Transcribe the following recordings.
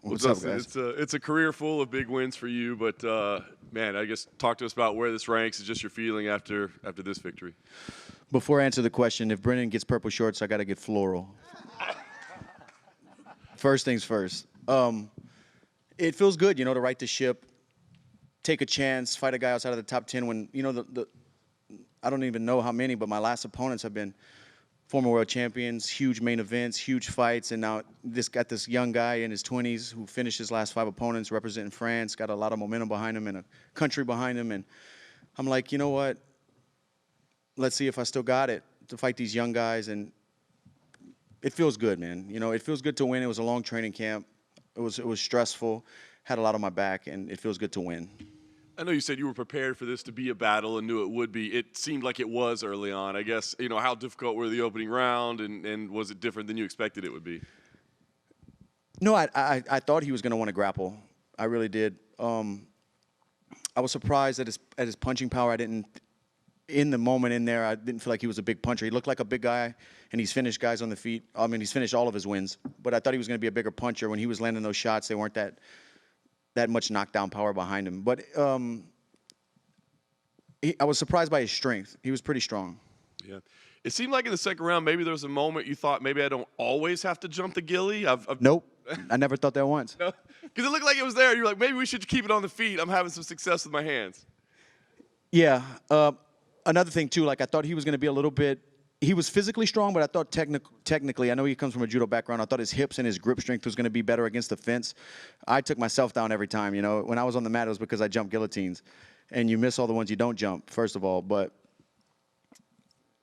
What's up, guys? It's a career full of big wins for you, but man, I guess talk to us about where this ranks and just your feeling after this victory. Before I answer the question, if Brennan gets purple shorts, I got to get floral. First things first. It feels good, to right the ship, take a chance, fight a guy outside of the top 10 when, I don't even know how many, but my last opponents have been former world champions, huge main events, huge fights, and now this young guy in his 20s who finished his last 5 opponents representing France, got a lot of momentum behind him and a country behind him, and I'm like, you know what? Let's see if I still got it to fight these young guys, and it feels good, man. It feels good to win. It was a long training camp. It was stressful, had a lot on my back, and it feels good to win. I know you said you were prepared for this to be a battle and knew it would be. It seemed like it was early on. I guess, how difficult were the opening round, and was it different than you expected it would be? No, I thought he was going to want to grapple. I really did. I was surprised at his punching power. In the moment in there, I didn't feel like he was a big puncher. He looked like a big guy, and he's finished guys on the feet. I mean, he's finished all of his wins. But I thought he was going to be a bigger puncher. When he was landing those shots, they weren't that much knockdown power behind him. But I was surprised by his strength. He was pretty strong. Yeah. It seemed like in the second round, maybe there was a moment you thought, maybe I don't always have to jump the ghillie. Nope. I never thought that once. Because it looked like it was there. You're like, maybe we should keep it on the feet. I'm having some success with my hands. Yeah. Another thing, too, I thought he was going to be a little bit – he was physically strong, but I thought technically – I know he comes from a judo background. I thought his hips and his grip strength was going to be better against the fence. I took myself down every time, When I was on the mat, it was because I jumped guillotines. And you miss all the ones you don't jump, first of all. But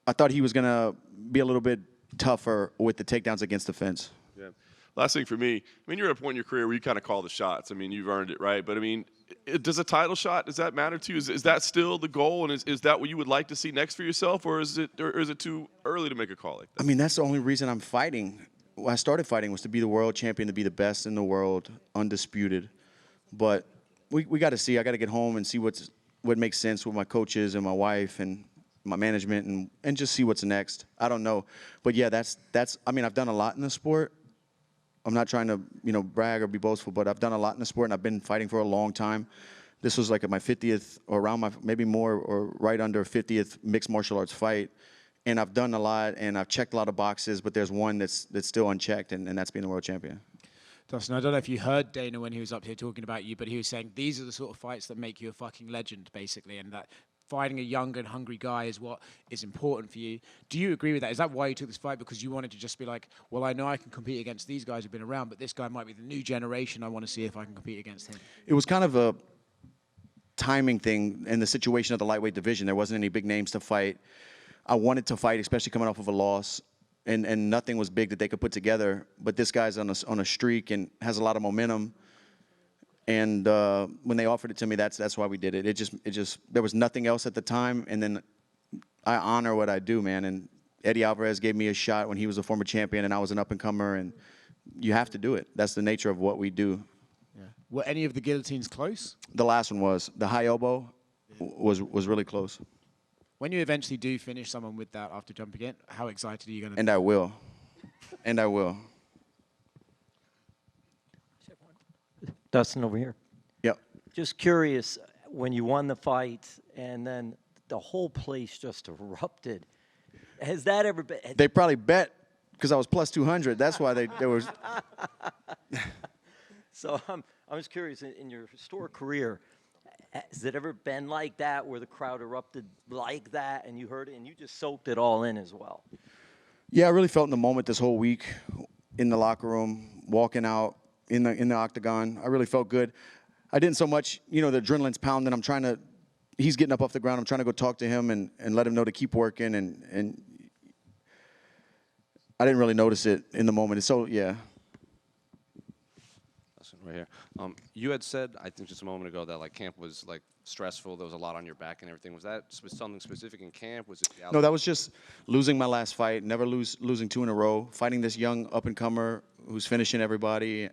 I thought he was going to be a little bit tougher with the takedowns against the fence. Yeah. Last thing for me, you're at a point in your career where you kind of call the shots. You've earned it, right? But, does a title shot, does that matter to you? Is that still the goal, and is that what you would like to see next for yourself, or is it too early to make a call like that? That's the only reason I'm fighting. When I started fighting was to be the world champion, to be the best in the world, undisputed. But we got to see. I got to get home and see what makes sense with my coaches and my wife and my management and just see what's next. I don't know. But, yeah, that's I've done a lot in the sport. I'm not trying to, brag or be boastful, but I've done a lot in the sport, and I've been fighting for a long time. This was like at my 50th, or around my, maybe more, or right under 50th mixed martial arts fight. And I've done a lot, and I've checked a lot of boxes, but there's one that's still unchecked, and that's being the world champion. Dustin, I don't know if you heard Dana when he was up here talking about you, but he was saying these are the sort of fights that make you a fucking legend, basically, and that fighting a young and hungry guy is what is important for you. Do you agree with that? Is that why you took this fight? Because you wanted to just be like, well, I know I can compete against these guys who've been around, but this guy might be the new generation. I want to see if I can compete against him. It was kind of a timing thing in the situation of the lightweight division. There wasn't any big names to fight. I wanted to fight, especially coming off of a loss, and nothing was big that they could put together. But this guy's on a streak and has a lot of momentum. And when they offered it to me, that's why we did it. It just there was nothing else at the time. And then I honor what I do, man. And Eddie Alvarez gave me a shot when he was a former champion and I was an up-and-comer. And you have to do it. That's the nature of what we do. Yeah. Were any of the guillotines close? The last one was. The high elbow was really close. When you eventually do finish someone with that after jumping it, how excited are you going to be? And I will. And I will. Dustin, over here. Yep. Just curious, when you won the fight and then the whole place just erupted, has that ever been? They probably bet because I was plus 200. That's why there was. So I'm just curious, in your historic career, has it ever been like that where the crowd erupted like that and you heard it and you just soaked it all in as well? Yeah, I really felt in the moment this whole week in the locker room, walking out in the octagon. I really felt good. I didn't so much, the adrenaline's pounding. He's getting up off the ground. I'm trying to go talk to him and let him know to keep working. And I didn't really notice it in the moment. So, yeah. Right here. You had said, I think just a moment ago, that camp was stressful. There was a lot on your back and everything. Was that something specific in camp? Was it? No, that was just losing my last fight. Never losing 2 in a row. Fighting this young up and comer who's finishing everybody.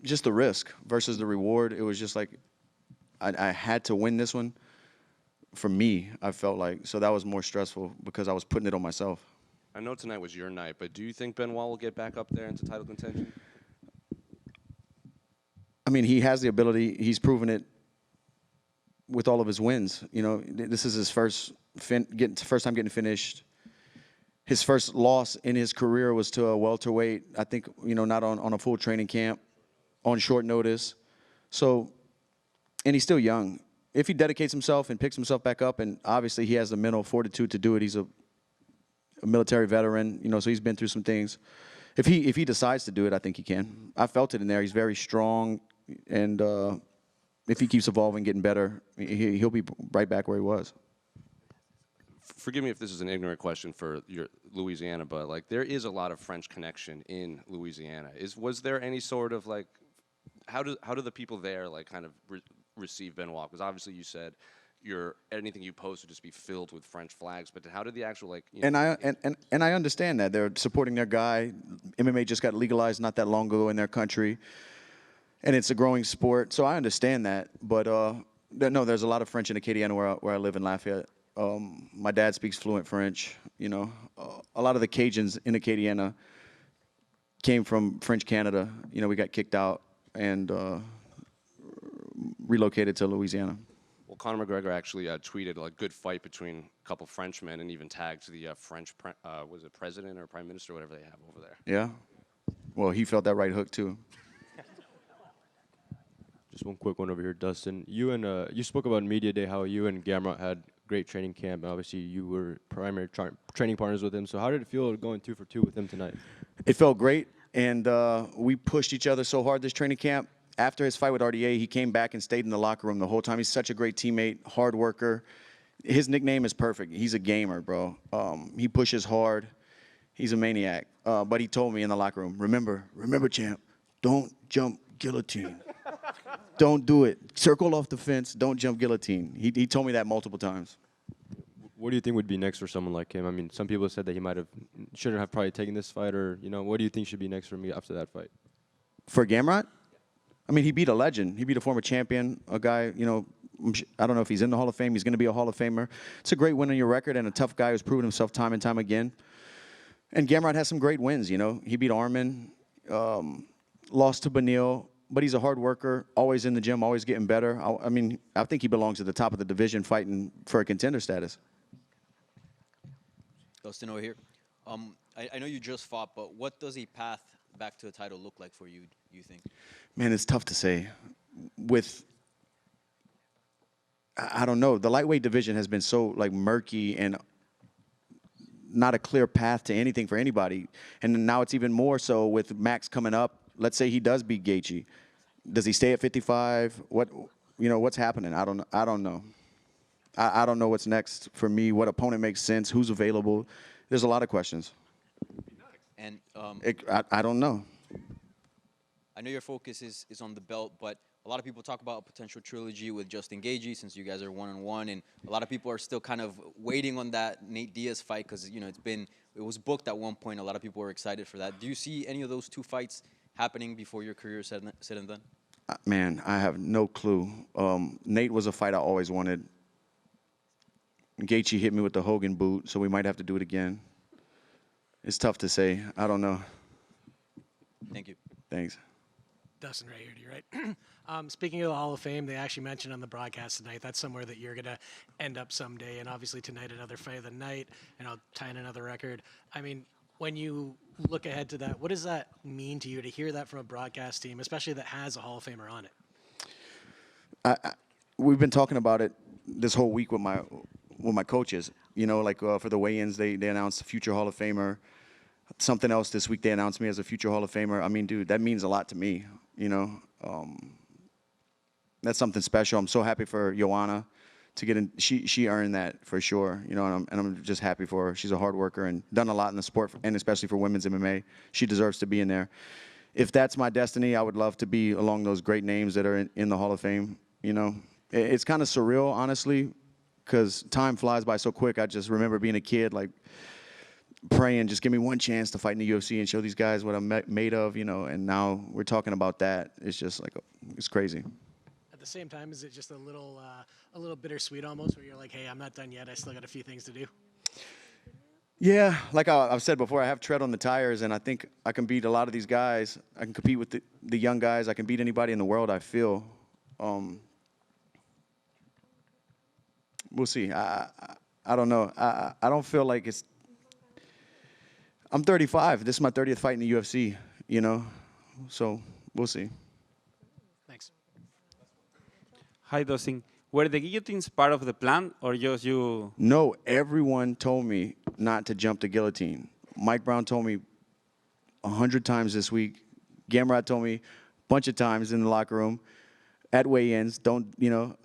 Just the risk versus the reward. It was just like I had to win this one. For me, I felt like so that was more stressful because I was putting it on myself. I know tonight was your night, but do you think Benoit will get back up there into title contention? I mean, he has the ability. He's proven it with all of his wins. You know, this is his first time getting finished. His first loss in his career was to a welterweight. I think, you know, not on a full training camp, on short notice. So, and he's still young. If he dedicates himself and picks himself back up, and obviously he has the mental fortitude to do it. He's a military veteran, you know, so he's been through some things. If he decides to do it, I think he can. I felt it in there. He's very strong, and if he keeps evolving, getting better, he'll be right back where he was. Forgive me if this is an ignorant question for your Louisiana, but like there is a lot of French connection in Louisiana. Was there any sort of like, how do the people there like kind of receive Benoit? Because obviously you said anything you post would just be filled with French flags, but how did the actual like? You know, and I understand that they're supporting their guy. MMA just got legalized not that long ago in their country, and it's a growing sport. So I understand that, but no, there's a lot of French in Acadiana where I live in Lafayette. My dad speaks fluent French. You know, a lot of the Cajuns in Acadiana came from French Canada. You know, we got kicked out and relocated to Louisiana. Well, Conor McGregor actually tweeted a good fight between a couple Frenchmen and even tagged the French, was it president or prime minister, whatever they have over there. Yeah. Well, he felt that right hook too. Just one quick one over here, Dustin. You spoke about in media day how you and Gamrot had great training camp, and obviously you were primary training partners with him. So how did it feel going 2 for 2 with him tonight? It felt great, and we pushed each other so hard this training camp. After his fight with RDA, he came back and stayed in the locker room the whole time. He's such a great teammate, hard worker. His nickname is perfect. He's a gamer, bro. He pushes hard. He's a maniac. But he told me in the locker room, remember, champ, don't jump guillotine. Don't do it. Circle off the fence. Don't jump guillotine. He told me that multiple times. What do you think would be next for someone like him? I mean, some people said that he shouldn't have probably taken this fight, or, you know, what do you think should be next for me after that fight? For Gamrot? I mean, he beat a legend. He beat a former champion, a guy, you know, I don't know if he's in the Hall of Fame. He's going to be a Hall of Famer. It's a great win on your record and a tough guy who's proven himself time and time again. And Gamrot has some great wins, you know. He beat Armin, lost to Beneil, but he's a hard worker, always in the gym, always getting better. I mean, I think he belongs at the top of the division fighting for a contender status. Dustin over here. I know you just fought, but what does a path back to a title look like for you, you think? Man, it's tough to say. I don't know. The lightweight division has been so, like, murky and not a clear path to anything for anybody. And now it's even more so with Max coming up. Let's say he does beat Gaethje. Does he stay at 55? What's happening? I don't know. I don't know what's next for me, what opponent makes sense, who's available. There's a lot of questions. And I don't know. I know your focus is on the belt, but a lot of people talk about a potential trilogy with Justin Gaethje since you guys are 1-on-1, and a lot of people are still kind of waiting on that Nate Diaz fight because, you know, it was booked at one point. A lot of people were excited for that. Do you see any of those two fights happening before your career is said and done? Man, I have no clue. Nate was a fight I always wanted. Gaethje hit me with the Hogan boot, so we might have to do it again. It's tough to say. I don't know. Thank you. Thanks. Dustin, right here to your right. Speaking of the Hall of Fame, they actually mentioned on the broadcast tonight that's somewhere that you're going to end up someday. And obviously tonight, another fight of the night, and I'll tie in another record. I mean, when you look ahead to that, what does that mean to you to hear that from a broadcast team, especially that has a Hall of Famer on it? We've been talking about it this whole week with my coaches. You know, like for the weigh-ins, they announced a future Hall of Famer. Something else this week, they announced me as a future Hall of Famer. I mean, dude, that means a lot to me, you know. That's something special. I'm so happy for Joanna to get in. She earned that for sure, you know, and I'm just happy for her. She's a hard worker and done a lot in the sport, and especially for women's MMA. She deserves to be in there. If that's my destiny, I would love to be along those great names that are in the Hall of Fame, you know. It's kind of surreal, honestly, because time flies by so quick. I just remember being a kid, like, praying, just give me one chance to fight in the UFC and show these guys what I'm made of, you know, and now we're talking about that. It's just like, it's crazy. At the same time, is it just a little bittersweet almost, where you're like, hey, I'm not done yet. I still got a few things to do? Yeah, like I've said before, I have tread on the tires, and I think I can beat a lot of these guys. I can compete with the young guys. I can beat anybody in the world, I feel. We'll see. I don't know. I don't feel like it's... I'm 35. This is my 30th fight in the UFC, you know? So we'll see. Thanks. Hi, Dustin. Were the guillotines part of the plan or just you? No, everyone told me not to jump the guillotine. Mike Brown told me 100 times this week. Gamrot told me a bunch of times in the locker room at weigh-ins. Don't, you know,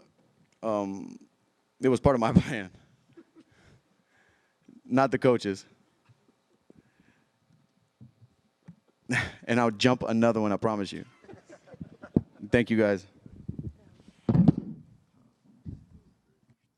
it was part of my plan. Not the coaches. And I'll jump another one, I promise you. Thank you, guys.